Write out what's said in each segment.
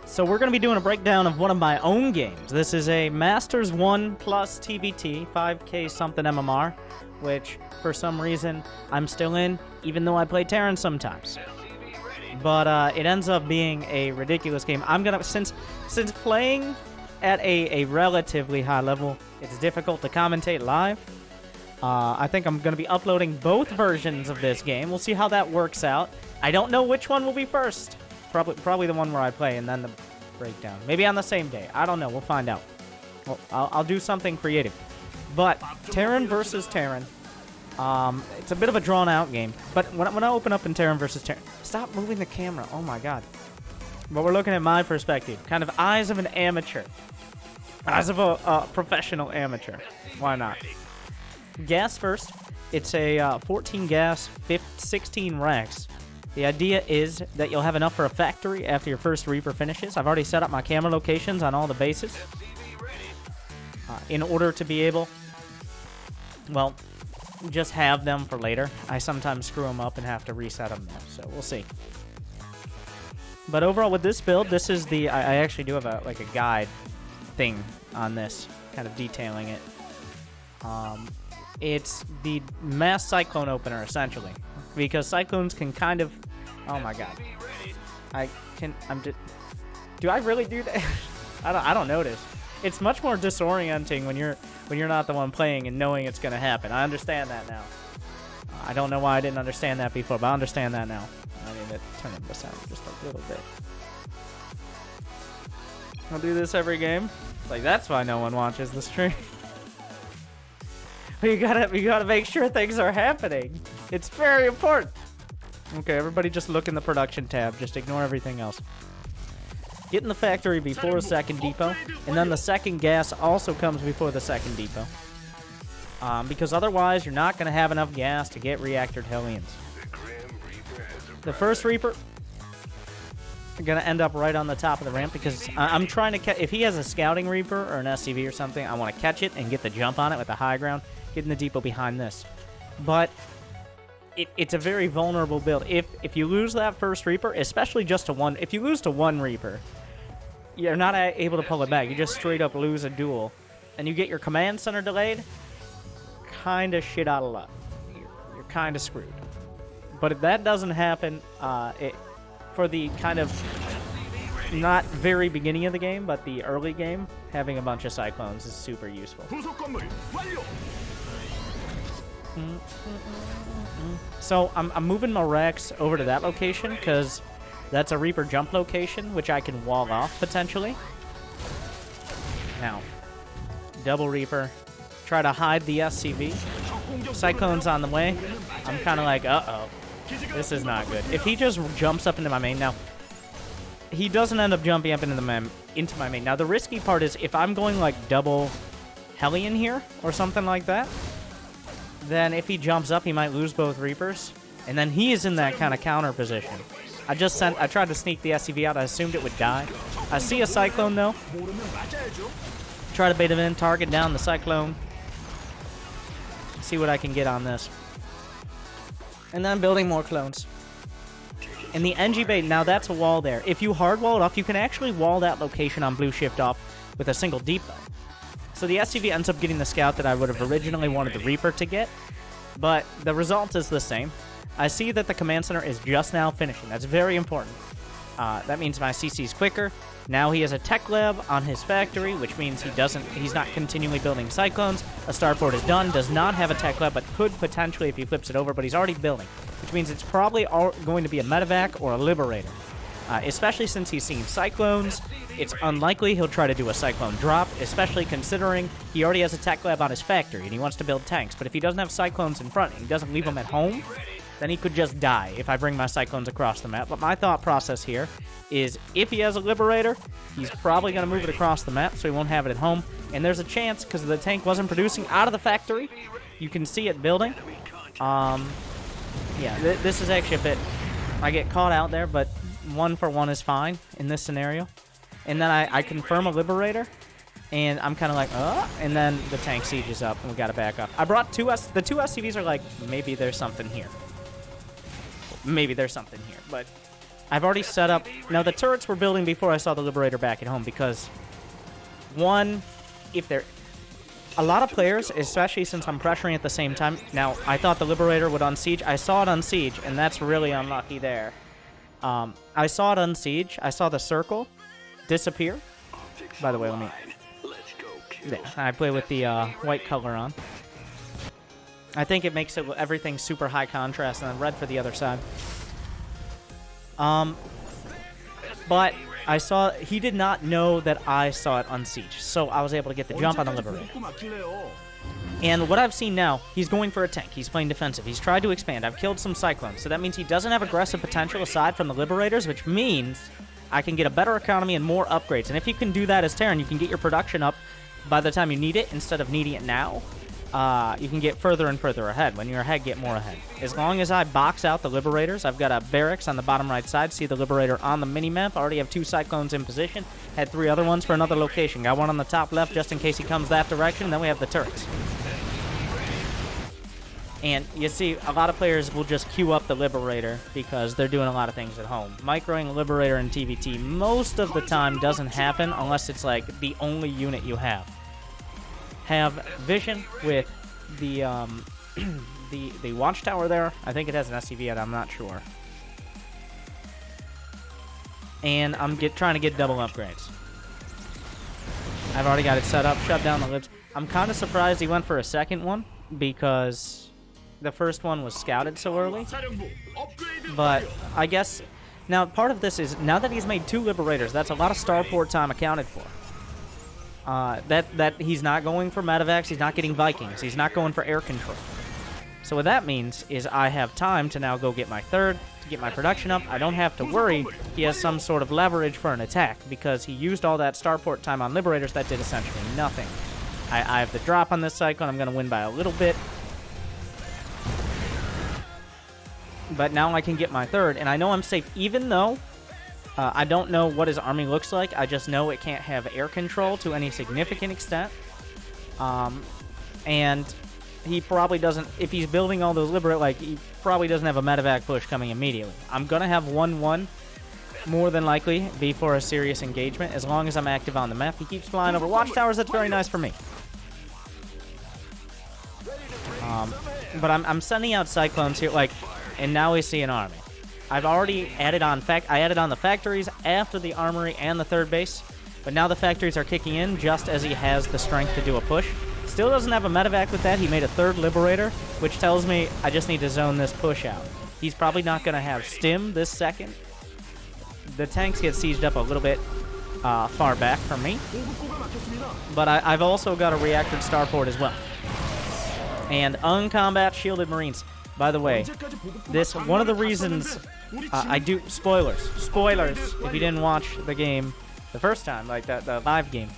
So we're going to be doing a breakdown of one of my own games. This is a Masters 1 plus TVT, 5K something MMR, which for some reason I'm still in, even though I play Terran sometimes. But it ends up being a ridiculous game. I'm gonna since playing at a relatively high level, it's difficult to commentate live. I think I'm gonna be uploading both versions of this game. We'll see how that works out. I don't know which one will be first. Probably the one where I play and then the breakdown. Maybe on the same day. I don't know. We'll find out. Well, I'll do something creative. But Terran versus Terran. It's a bit of a drawn-out game. But when I open up in Terran versus Terran... Stop moving the camera. Oh, my God. But we're looking at my perspective. Kind of eyes of an amateur. Eyes of a professional amateur. Why not? Gas first. It's a 14 gas, 16 racks. The idea is that you'll have enough for a factory after your first Reaper finishes. I've already set up my camera locations on all the bases. In order to be able... Well... just have them for later. I sometimes screw them up and have to reset them now, so we'll see. But overall with this build, this is the... I actually do have a guide thing on this, kind of detailing it. It's the mass cyclone opener, essentially. Because cyclones can kind of... Oh my god. Do I really do that? I don't notice. It's much more disorienting when you're not the one playing and knowing it's going to happen. I understand that now. I don't know why I didn't understand that before, but I understand that now. I need to turn the sound just a little bit. I'll do this every game. Like, that's why no one watches the stream. But you gotta make sure things are happening. It's very important. Okay, everybody just look in the production tab. Just ignore everything else. Get in the factory before a second depot, and then the second gas also comes before the second depot. Because otherwise, you're not going to have enough gas to get reactored Hellions. The first Reaper going to end up right on the top of the ramp, because I'm trying to catch... If he has a Scouting Reaper or an SCV or something, I want to catch it and get the jump on it with the high ground, get in the depot behind this. But... It's a very vulnerable build. If you lose that first Reaper, especially just to one... If you lose to one Reaper, you're not able to pull it back. You just straight up lose a duel. And you get your command center delayed, kind of shit out of luck. You're kind of screwed. But if that doesn't happen, for the kind of... Not very beginning of the game, but the early game, having a bunch of Cyclones is super useful. So I'm moving my Rex over to that location because that's a Reaper jump location, which I can wall off potentially. Now, double Reaper, try to hide the SCV. Cyclone's on the way. I'm kind of like, uh-oh, this is not good. If he just jumps up into my main now, he doesn't end up jumping up into my main. Now the risky part is if I'm going like double Hellion here or something like that. Then if he jumps up, he might lose both Reapers. And then he is in that kind of counter position. I tried to sneak the SCV out. I assumed it would die. I see a Cyclone, though. Try to bait him in, target down the Cyclone. See what I can get on this. And then I'm building more clones. And the NG bait, now that's a wall there. If you hard wall it off, you can actually wall that location on blue shift off with a single depot. So the SCV ends up getting the scout that I would have originally wanted the Reaper to get, but the result is the same. I see that the command center is just now finishing. That's very important. That means my CC is quicker. Now he has a tech lab on his factory, which means he's not continually building Cyclones. A starport is done, does not have a tech lab, but could potentially if he flips it over, but he's already building, which means it's probably going to be a medevac or a liberator. Especially since he's seen Cyclones, it's unlikely he'll try to do a Cyclone drop, especially considering he already has a tech lab on his factory and he wants to build tanks. But if he doesn't have Cyclones in front and he doesn't leave them at home, then he could just die if I bring my Cyclones across the map. But my thought process here is if he has a Liberator, he's probably going to move it across the map so he won't have it at home. And there's a chance, because the tank wasn't producing out of the factory, you can see it building. Yeah, this is actually a bit... I get caught out there, but... 1 for 1 is fine in this scenario. And then I confirm a Liberator, and I'm kind of like, and then the tank siege is up, and we got to back up. I brought the two SCVs are like, maybe there's something here. Maybe there's something here, but I've already set up... Now, the turrets were building before I saw the Liberator back at home because, one, if they're... A lot of players, especially since I'm pressuring at the same time... Now, I thought the Liberator would unsiege. I saw it unsiege, and that's really unlucky there. I saw it unsiege. I saw the circle disappear. By the way, let me... Yeah, I play with the white color on. I think it makes everything super high contrast, and then red for the other side. But I saw... He did not know that I saw it unsiege, so I was able to get the jump on the Liberator. And what I've seen now, he's going for a tank. He's playing defensive. He's tried to expand. I've killed some Cyclones, so that means he doesn't have aggressive potential aside from the Liberators, which means I can get a better economy and more upgrades. And if you can do that as Terran, you can get your production up by the time you need it instead of needing it now. You can get further and further ahead. When you're ahead, get more ahead. As long as I box out the Liberators, I've got a barracks on the bottom right side. See the Liberator on the mini-map. I already have 2 Cyclones in position. Had 3 other ones for another location. Got one on the top left just in case he comes that direction. Then we have the turrets. And you see, a lot of players will just queue up the Liberator because they're doing a lot of things at home. Microing the Liberator in TVT most of the time doesn't happen unless it's like the only unit you have. Have vision with the the watchtower there. I think it has an SCV yet, I'm not sure. And I'm trying to get double upgrades. I've already got it set up, shut down the libs. I'm kind of surprised he went for a second one because the first one was scouted so early. But I guess now part of this is now that he's made 2 Liberators, that's a lot of starport time accounted for. That he's not going for medevacs, he's not getting Vikings, he's not going for air control. So what that means is I have time to now go get my 3rd, to get my production up. I don't have to worry he has some sort of leverage for an attack because he used all that starport time on Liberators that did essentially nothing. I have the drop on this cycle, and I'm going to win by a little bit. But now I can get my 3rd, and I know I'm safe even though I don't know what his army looks like. I just know it can't have air control to any significant extent. And he probably doesn't... If he's building all those Liberate, he probably doesn't have a medevac push coming immediately. I'm going to have 1-1, more than likely, before a serious engagement, as long as I'm active on the map. He keeps flying over watchtowers. That's very nice for me. But I'm sending out Cyclones here, and now we see an army. I've already added on I added on the factories after the armory and the 3rd base, but now the factories are kicking in just as he has the strength to do a push. Still doesn't have a medevac with that. He made a 3rd Liberator, which tells me I just need to zone this push out. He's probably not going to have stim this second. The tanks get sieged up a little bit far back from me, but I've also got a reactive starport as well. And uncombat shielded Marines. By the way, one of the reasons I do... Spoilers, if you didn't watch the game the first time, the live game.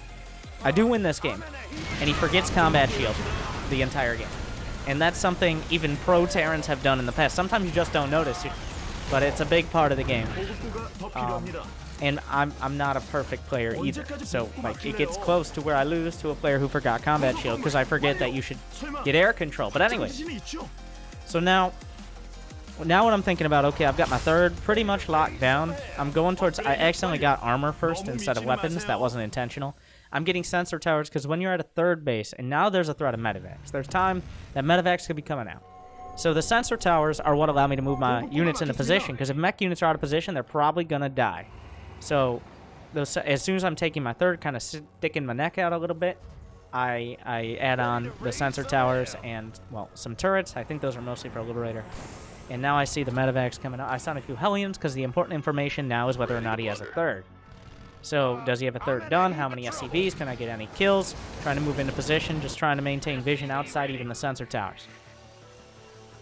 I do win this game, and he forgets combat shield the entire game. And that's something even pro Terrans have done in the past. Sometimes you just don't notice, but it's a big part of the game. And I'm not a perfect player either. So, it gets close to where I lose to a player who forgot combat shield, because I forget that you should get air control. But anyways... So now what I'm thinking about, okay, I've got my 3rd pretty much locked down. I'm going towards... I accidentally got armor first instead of weapons. That wasn't intentional. I'm getting sensor towers because when you're at a 3rd base, and now there's a threat of medevacs, there's time that medevacs could be coming out. So the sensor towers are what allow me to move my units into position, because if mech units are out of position, they're probably going to die. So as soon as I'm taking my 3rd, kind of sticking my neck out a little bit, I add on the sensor towers and, well, some turrets. I think those are mostly for a Liberator. And now I see the medevacs coming out. I found a few Hellions because the important information now is whether or not he has a 3rd. So, does he have a 3rd done? How many SCVs? Can I get any kills? Trying to move into position, just trying to maintain vision outside even the sensor towers.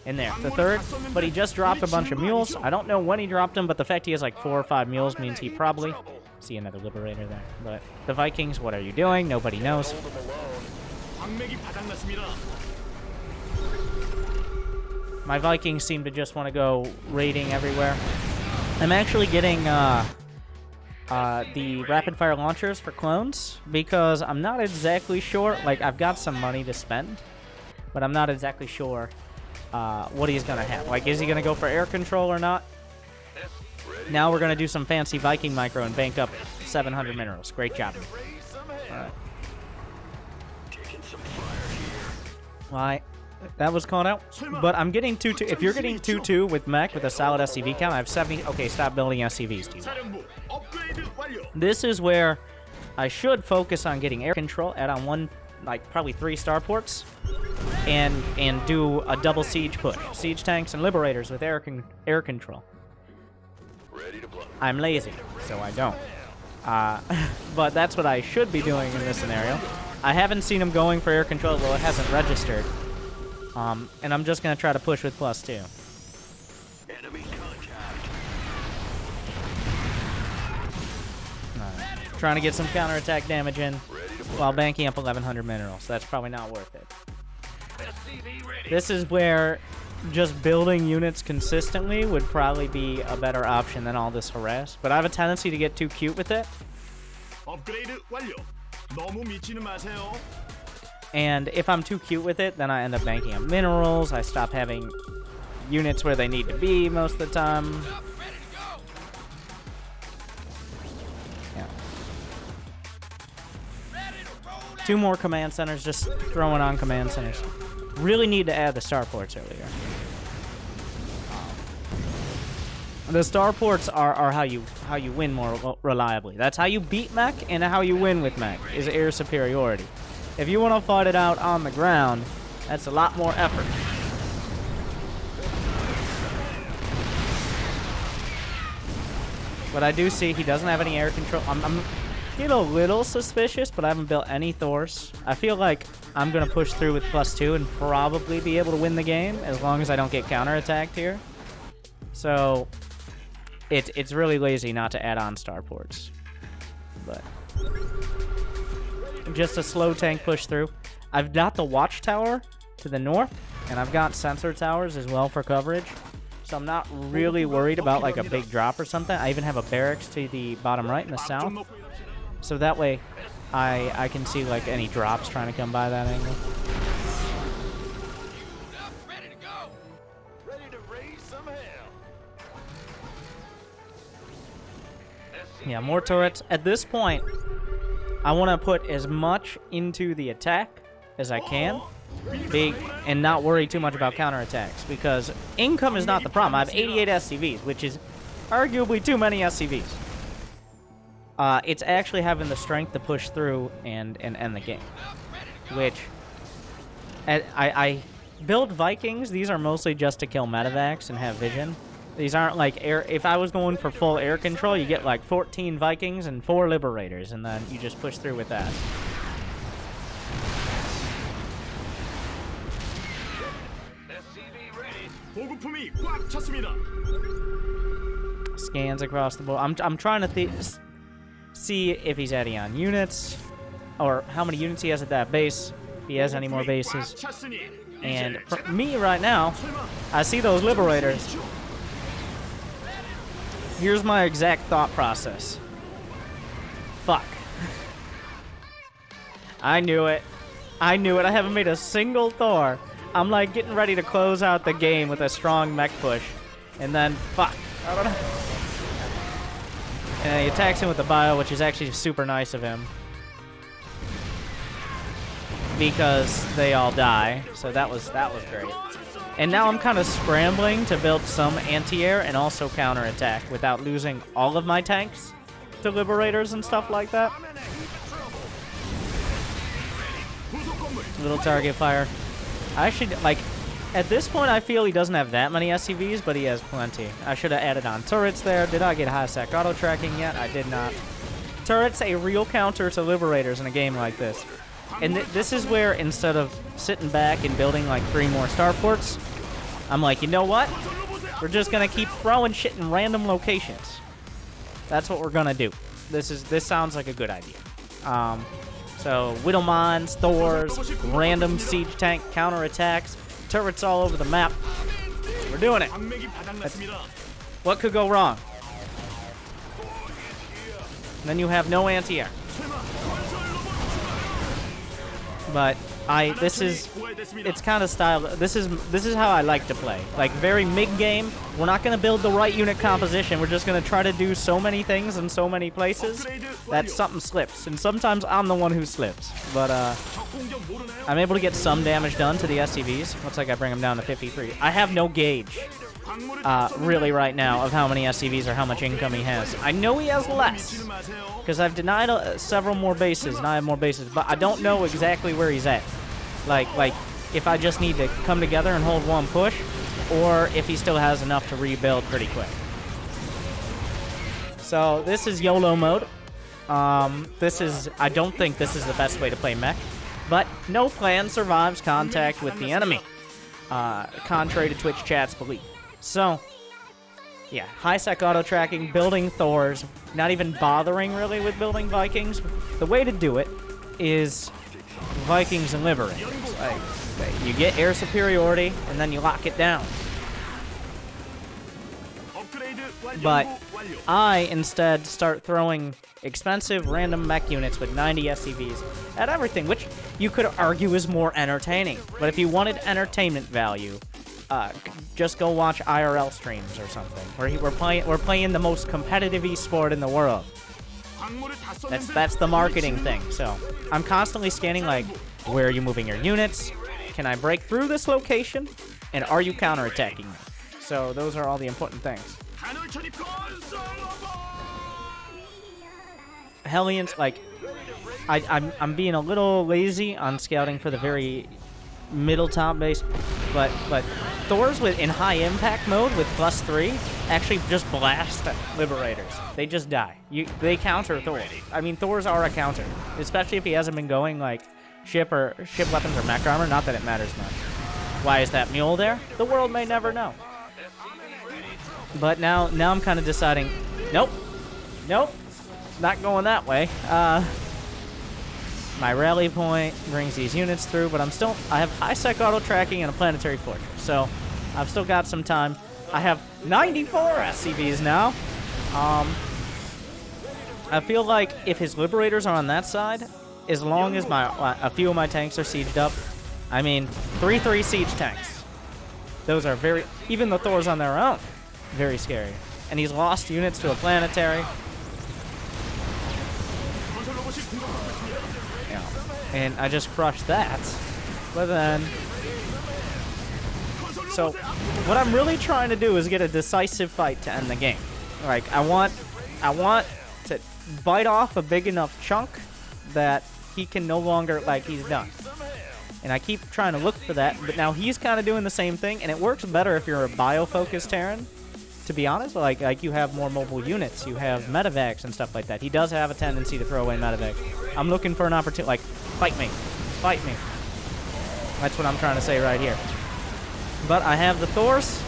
In there, the 3rd, but he just dropped a bunch of mules. I don't know when he dropped them, but the fact he has 4 or 5 mules means he probably... See another Liberator there. But the Vikings, what are you doing? Nobody knows. My Vikings seem to just want to go raiding everywhere. I'm actually getting the rapid-fire launchers for clones because I'm not exactly sure. I've got some money to spend, but I'm not exactly sure what he's going to have. Is he going to go for air control or not? Now we're going to do some fancy Viking micro and bank up 700 minerals. Great job. Alright. Why? That was called out. But I'm getting 2-2. If you're getting 2-2 with Mech with a solid SCV count, I have 70. Okay, stop building SCVs, dude. This is where I should focus on getting air control, add on one, like probably 3 starports, and do a double siege push. Siege tanks and liberators with air control. I'm lazy, so I don't. But that's what I should be doing in this scenario. I haven't seen him going for air control, well, it hasn't registered. And I'm just going to try to push with +2. Enemy contact. Right. Trying to get some counterattack damage in while banking up 1,100 minerals. That's probably not worth it. This is where just building units consistently would probably be a better option than all this harass. But I have a tendency to get too cute with it. And if I'm too cute with it, then I end up banking up minerals. I stop having units where they need to be most of the time. Yeah. 2 more command centers, just throwing on command centers. Really need to add the starports earlier. The starports are how you win more reliably. That's how you beat Mech and how you win with Mech, is air superiority. If you want to fight it out on the ground, that's a lot more effort. But I do see he doesn't have any air control. I'm getting a little suspicious, but I haven't built any Thors. I feel like I'm going to push through with +2 and probably be able to win the game as long as I don't get counterattacked here. So it's really lazy not to add on starports. But just a slow tank push through. I've got the watchtower to the north, and I've got sensor towers as well for coverage. So I'm not really worried about like a big drop or something. I even have a barracks to the bottom right in the south. So that way I can see like any drops trying to come by that angle. Yeah, more turrets. At this point, I want to put as much into the attack as I can, and not worry too much about counterattacks, because income is not the problem. I have 88 SCVs, which is arguably too many SCVs. It's actually having the strength to push through and end the game, which I build Vikings. These are mostly just to kill medevacs and have vision. These aren't like air. If I was going for full air control, you get like 14 Vikings and 4 Liberators, and then you just push through with that. Scans across the board. I'm trying to see if he's adding on units, or how many units he has at that base. If he has any more bases. And for me right now, I see those Liberators. Here's my exact thought process. Fuck. I knew it. I knew it. I haven't made a single Thor. I'm like getting ready to close out the game with a strong mech push. And then, fuck. I don't know. And he attacks him with the bio, which is actually super nice of him. Because they all die. So that was great. And now I'm kind of scrambling to build some anti-air and also counterattack without losing all of my tanks to Liberators and stuff like that. Little target fire. I should, like, at this point I feel he doesn't have that many SCVs, but he has plenty. I should have added on turrets there. Did I get high-sec auto-tracking yet? I did not. Turrets a real counter to Liberators in a game like this. And this is where, instead of sitting back and building like 3 more starports, I'm like, you know what? We're just gonna keep throwing shit in random locations. That's what we're gonna do. This sounds like a good idea. So Widowmons, Thors, random siege tank counterattacks, turrets all over the map. We're doing it. What could go wrong? And then you have no anti-air. But It's kind of style. This is how I like to play. Like very mid-game. We're not gonna build the right unit composition. We're just gonna try to do so many things in so many places that something slips. And sometimes I'm the one who slips. But I'm able to get some damage done to the SCVs. Looks like I bring them down to 53. I have no gauge, really, right now of how many SCVs or how much income he has. I know he has less because I've denied several more bases, and I have more bases, but I don't know exactly where he's at. Like if I just need to come together and hold one push, or if he still has enough to rebuild pretty quick. So this is YOLO mode. I don't think this is the best way to play Mech, but no plan survives contact with the enemy, contrary to Twitch chat's belief. So, yeah, high-sec auto-tracking, building Thors, not even bothering really with building Vikings. The way to do it is Vikings and Liberators. Like, you get air superiority, and then you lock it down. But I instead start throwing expensive random mech units with 90 SCVs at everything, which you could argue is more entertaining. But if you wanted entertainment value, just go watch IRL streams or something. We're playing the most competitive esport in the world. That's the marketing thing. So I'm constantly scanning, like, where are you moving your units? Can I break through this location? And are you counterattacking me? So those are all the important things. Hellions, like, I'm being a little lazy on scouting for the very middle top base, but Thors in high impact mode with +3 actually just blast Liberators. They just die. They counter Thor. I mean, Thors are a counter, especially if he hasn't been going like ship weapons or mech armor. Not that it matters much. Why is that mule there? The world may never know. But now I'm kind of deciding, nope, not going that way. My rally point brings these units through, but I have high-sec auto-tracking and a planetary fortress, so I've still got some time. I have 94 SCVs now. I feel like if his Liberators are on that side, as long as a few of my tanks are sieged up, I mean, 3/3 siege tanks. Those are even the Thors on their own, very scary. And he's lost units to a planetary. Yeah. And I just crushed that. But then... So, what I'm really trying to do is get a decisive fight to end the game. Like, I want to bite off a big enough chunk that he can no longer, like, he's done. And I keep trying to look for that, but now he's kind of doing the same thing, and it works better if you're a bio-focused Terran, to be honest. Like you have more mobile units, you have medevacs and stuff like that. He does have a tendency to throw away medevacs. I'm looking for an opportunity, like, fight me. That's what I'm trying to say right here. But I have the Thors.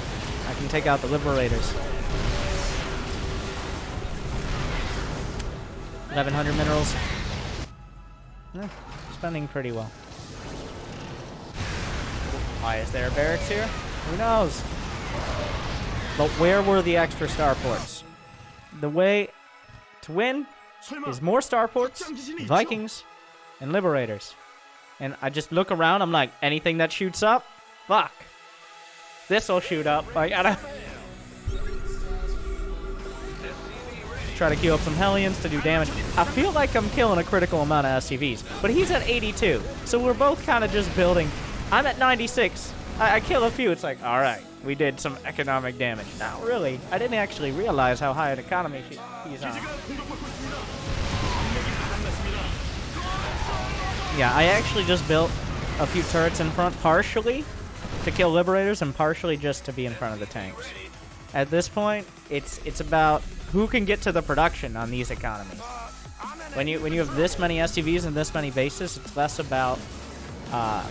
I can take out the Liberators. 1,100 minerals. Spending pretty well. Why is there barracks here? Who knows? But where were the extra starports? The way to win is more starports, Vikings, and Liberators. And I just look around, I'm like, anything that shoots up? Fuck. This'll shoot up. I gotta try to queue up some Hellions to do damage. I feel like I'm killing a critical amount of SCVs, but he's at 82, so we're both kind of just building. I'm at 96. I kill a few. It's like, all right, we did some economic damage. Not really. I didn't actually realize how high an economy he's on. Yeah, I actually just built a few turrets in front, partially to kill Liberators and partially just to be in front of the tanks. At this point, it's about who can get to the production on these economies. When you have this many SCVs and this many bases, it's less about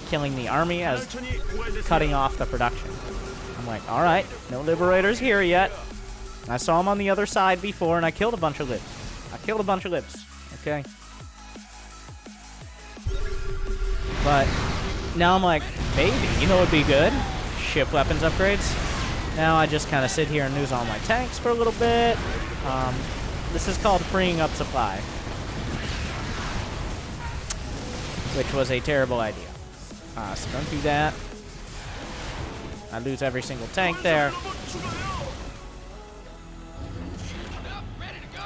killing the army as cutting off the production. I'm like, all right, no Liberators here yet. I saw them on the other side before, and I killed a bunch of libs. Okay. But now I'm like, maybe, you know what would be good? Ship weapons upgrades. Now I just kind of sit here and lose all my tanks for a little bit. This is called freeing up supply, which was a terrible idea. So don't do that. I lose every single tank there.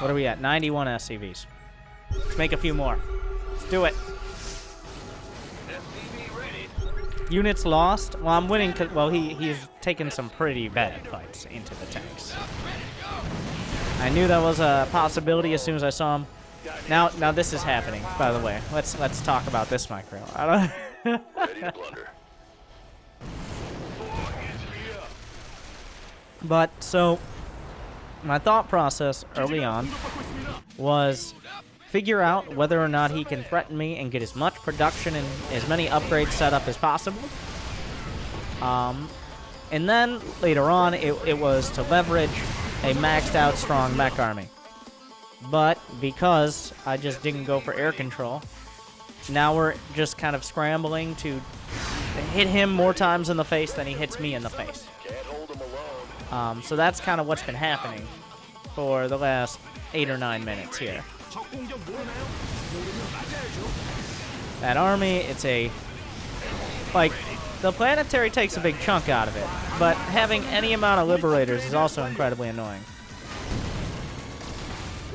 What are we at? 91 SCVs. Let's make a few more. Let's do it. Units lost. Well, I'm winning. Well, he's taken some pretty bad fights into the tanks. I knew that was a possibility as soon as I saw him. Now this is happening. By the way, let's talk about this micro. I don't. But so, my thought process early on was figure out whether or not he can threaten me and get as much production and as many upgrades set up as possible. And then later on, it was to leverage a maxed out strong mech army. But because I just didn't go for air control, now we're just kind of scrambling to hit him more times in the face than he hits me in the face. So that's kind of what's been happening for the last 8 or 9 minutes here. That army, it's a... Like, the planetary takes a big chunk out of it, but having any amount of liberators is also incredibly annoying.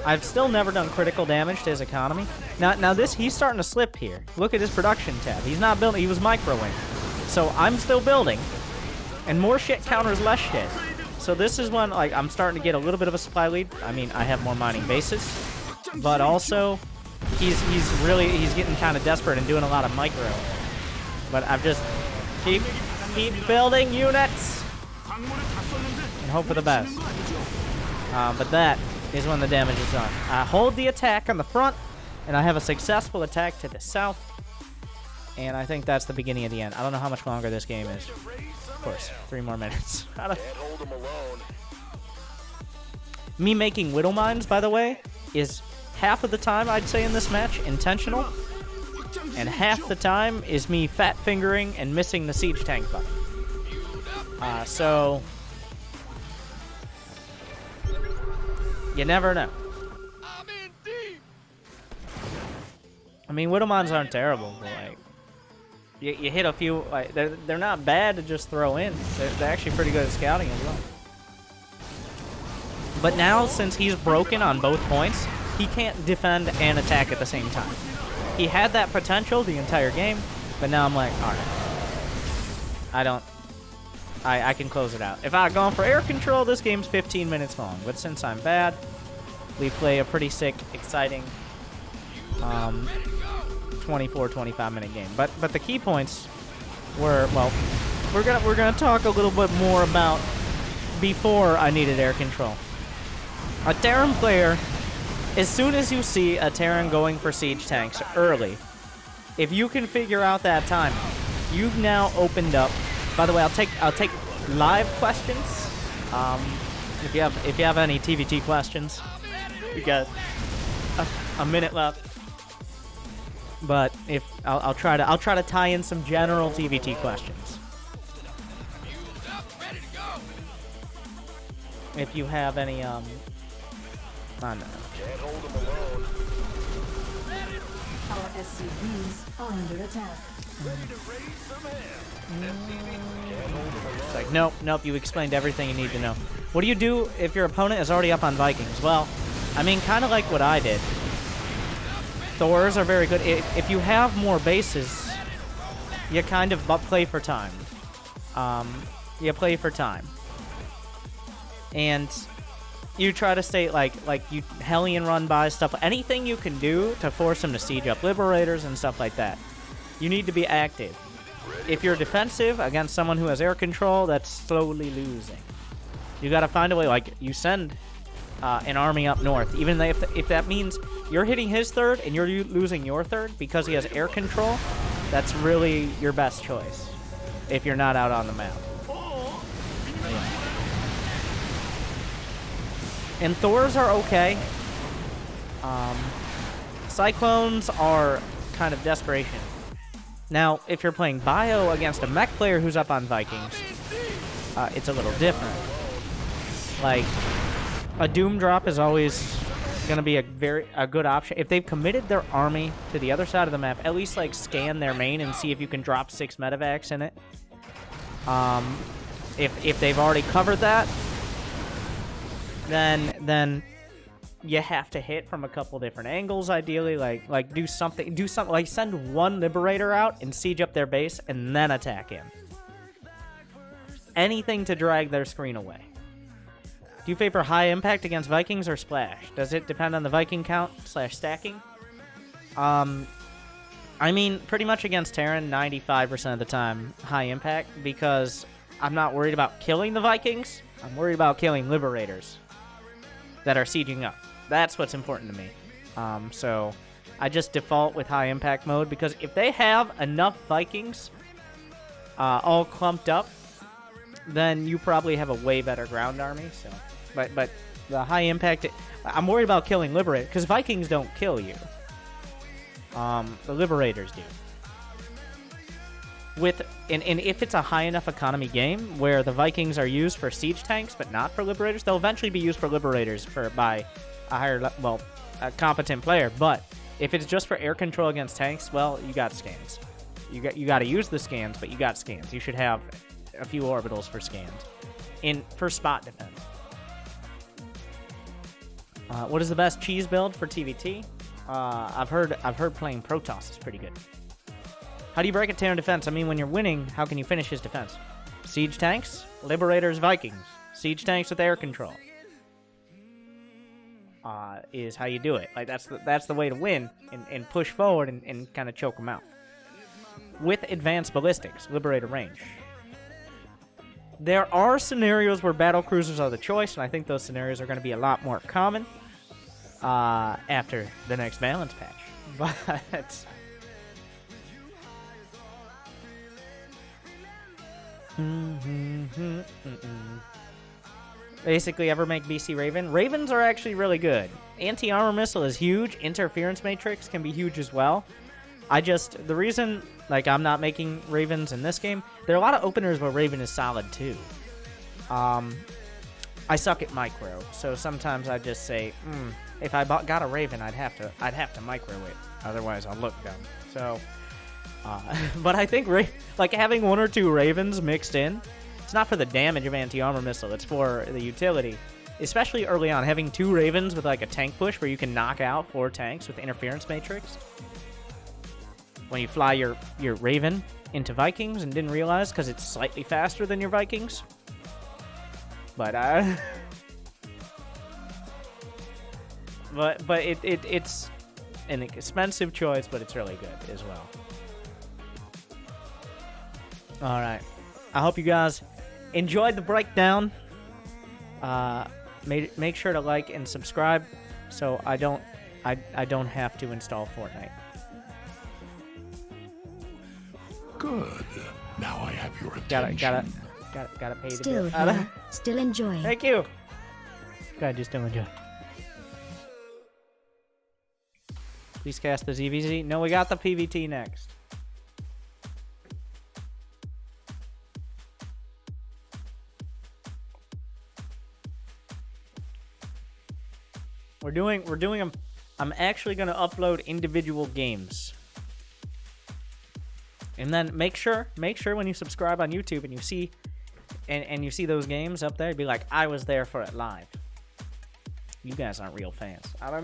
I've still never done critical damage to his economy. Now this, he's starting to slip here. Look at his production tab. He's not building, he was microwing. So I'm still building, and more shit counters less shit. So this is when, like, I'm starting to get a little bit of a supply lead. I mean, I have more mining bases, but also he's getting kind of desperate and doing a lot of micro. But I've just keep building units and hope for the best. But that is when the damage is done. I hold the attack on the front, and I have a successful attack to the south. And I think that's the beginning of the end. I don't know how much longer this game is. Of course, 3 more minutes. Me making Widow Mines, by the way, is half of the time, I'd say, in this match, intentional. And half the time is me fat fingering and missing the siege tank button. So you never know. I mean, Widow Mines aren't terrible, but like you hit a few. Like they're not bad to just throw in. They're actually pretty good at scouting as well. But now, since he's broken on both points, he can't defend and attack at the same time. He had that potential the entire game, but now I'm like, alright. I can close it out. If I had gone for air control, this game's 15 minutes long. But since I'm bad, we play a pretty sick, exciting 24-25 minute game. But the key points were, well, we're gonna talk a little bit more about before I needed air control. A Terran player, as soon as you see a Terran going for siege tanks early, if you can figure out that time, you've now opened up. By the way, I'll take live questions. If you have any TVT questions, we got a minute left. But if I'll try to tie in some general TVT questions. If you have any I don't know. Can't hold them alone. Our SCVs are under attack. Ready to raise some hell. It's like, nope, you explained everything you need to know. What do you do if your opponent is already up on Vikings? Well, I mean, kind of like what I did. Thors are very good. If you have more bases, you kind of play for time. You play for time. And you try to stay, like you Hellion run by stuff. Anything you can do to force them to siege up Liberators and stuff like that. You need to be active. If you're defensive against someone who has air control, that's slowly losing. You gotta find a way, like, you send an army up north, even if that means you're hitting his third and you're losing your third because he has air control. That's really your best choice if you're not out on the map. And Thors are okay. Cyclones are kind of desperation. Now, if you're playing Bio against a mech player who's up on Vikings, it's a little different. Like, a Doom drop is always gonna be a good option. If they've committed their army to the other side of the map, at least like scan their main and see if you can drop 6 medevacs in it. If they've already covered that, then you have to hit from a couple different angles. Ideally, like do something like send one Liberator out and siege up their base and then attack him. Anything to drag their screen away. Do you favor high impact against Vikings or splash? Does it depend on the Viking count / stacking? I mean, pretty much against Terran, 95% of the time, high impact, because I'm not worried about killing the Vikings. I'm worried about killing Liberators that are sieging up. That's what's important to me. So I just default with high impact mode, because if they have enough Vikings all clumped up, then you probably have a way better ground army. So, but the high impact, I'm worried about killing Liberators, because Vikings don't kill you. The Liberators do. And if it's a high enough economy game where the Vikings are used for siege tanks but not for Liberators, they'll eventually be used for Liberators by a higher, a competent player. But if it's just for air control against tanks, well, you got scans. You got to use the scans, but you got scans. You should have a few orbitals for scans for spot defense. What is the best cheese build for TVT? I've heard playing Protoss is pretty good. How do you break a Terran defense? I mean, when you're winning, how can you finish his defense? Siege tanks, Liberators, Vikings. Siege tanks with air control is how you do it. Like that's the way to win and push forward and kind of choke them out. With advanced ballistics, Liberator range. There are scenarios where battle cruisers are the choice, and I think those scenarios are going to be a lot more common after the next balance patch. But basically, ever make BC Raven? Ravens are actually really good. Anti-armor missile is huge. Interference matrix can be huge as well. The reason, like, I'm not making Ravens in this game, there are a lot of openers where Raven is solid too. I suck at micro, so sometimes I just say, if I got a Raven, I'd have to micro it, otherwise I'll look dumb. So, but I think like having 1 or 2 Ravens mixed in, it's not for the damage of anti-armor missile, it's for the utility. Especially early on, having 2 Ravens with like a tank push where you can knock out 4 tanks with interference matrix. When you fly your Raven into Vikings and didn't realize because it's slightly faster than your Vikings. But but it's an expensive choice, but it's really good as well. All right, I hope you guys enjoyed the breakdown. Make sure to like and subscribe so I don't have to install Fortnite. Good. Now I have your attention. Gotta pay Still the bill. here. Still enjoying. Thank you. God, just still enjoy. Please cast the ZVZ. No, we got the PVT next. We're doing them. I'm actually gonna upload individual games. And then make sure when you subscribe on YouTube and you see and you see those games up there, be like, I was there for it live. You guys aren't real fans. I don't know.